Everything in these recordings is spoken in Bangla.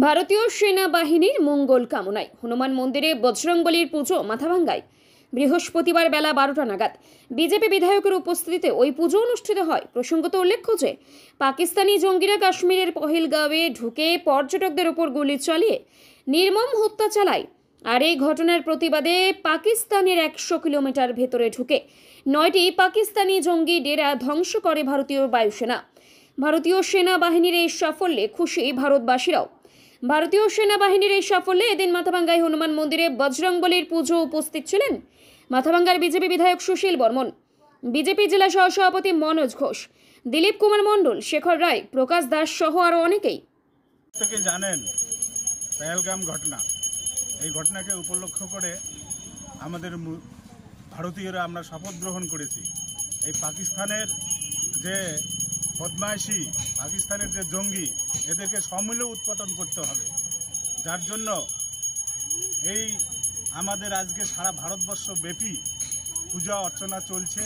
ভারতীয় সেনাবাহিনীর মঙ্গল কামনায় হনুমান মন্দিরে বজরংবলীর পুজো মাথাভাঙ্গায় বৃহস্পতিবার বেলা 12টা নাগাদ বিজেপি বিধায়কের উপস্থিতিতে ওই পুজো অনুষ্ঠিত হয়। প্রসঙ্গত উল্লেখ্য যে পাকিস্তানি জঙ্গিরা কাশ্মীরের পহেলগাঁওয়ে ঢুকে পর্যটকদের উপর গুলি চালিয়ে নির্মম হত্যা চালায়। আর এই ঘটনার প্রতিবাদে পাকিস্তানের 100 কিলোমিটার ভেতরে ঢুকে 9টি পাকিস্তানি জঙ্গি ডেরা ধ্বংস করে ভারতীয় বায়ুসেনা। ভারতীয় সেনাবাহিনীর এই সাফল্যে খুশি ভারতবাসীরাও। ভারতীয় সেনাবাহিনীর এই সাফল্যে এদিন মাথাভাঙ্গায় হনুমান মন্দিরে বজরংবলীর পুজো উপস্থিত ছিলেন মাথাভাঙ্গার বিজেপি বিধায়ক সুশীল বর্মন, বিজেপি জেলা সহসভাপতি মনোজ ঘোষ, দিলীপ কুমার মণ্ডল, শেখর রায়, প্রকাশ দাস সহ আরো অনেকেই। থেকে জানেন পহেলগাম ঘটনা, এই ঘটনাকে উপলক্ষ করে আমাদের ভারতীয়রা আমরা শপথ গ্রহণ করেছি এই পাকিস্তানের যে বদমাইশি, পাকিস্তানের যে জঙ্গি, এদেরকে সমূলে উৎপাটন করতে হবে। যার জন্য এই আমাদের আজকে সারা ভারতবর্ষ ব্যাপী পূজা অর্চনা চলছে।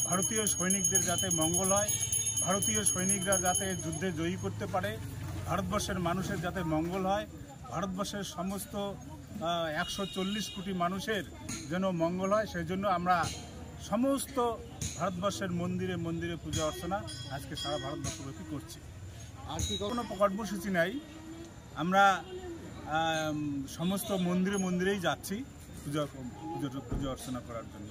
ভারতীয় সৈনিকদের যাতে মঙ্গল হয়, ভারতীয় সৈনিকরা যাতে যুদ্ধে জয়ী করতে পারে, ভারতবর্ষের মানুষের যাতে মঙ্গল হয়, ভারতবর্ষের সমস্ত 140 কোটি মানুষের যেন মঙ্গল হয়, সেই জন্য আমরা সমস্ত ভারতবর্ষের মন্দিরে মন্দিরে পূজা অর্চনা আজকে সারা ভারতবর্ষব্যাপী করছি। আর কি কোনো কর্মসূচি নাই, আমরা সমস্ত মন্দিরে মন্দিরেই যাচ্ছি পূজা অর্চনা করার জন্য।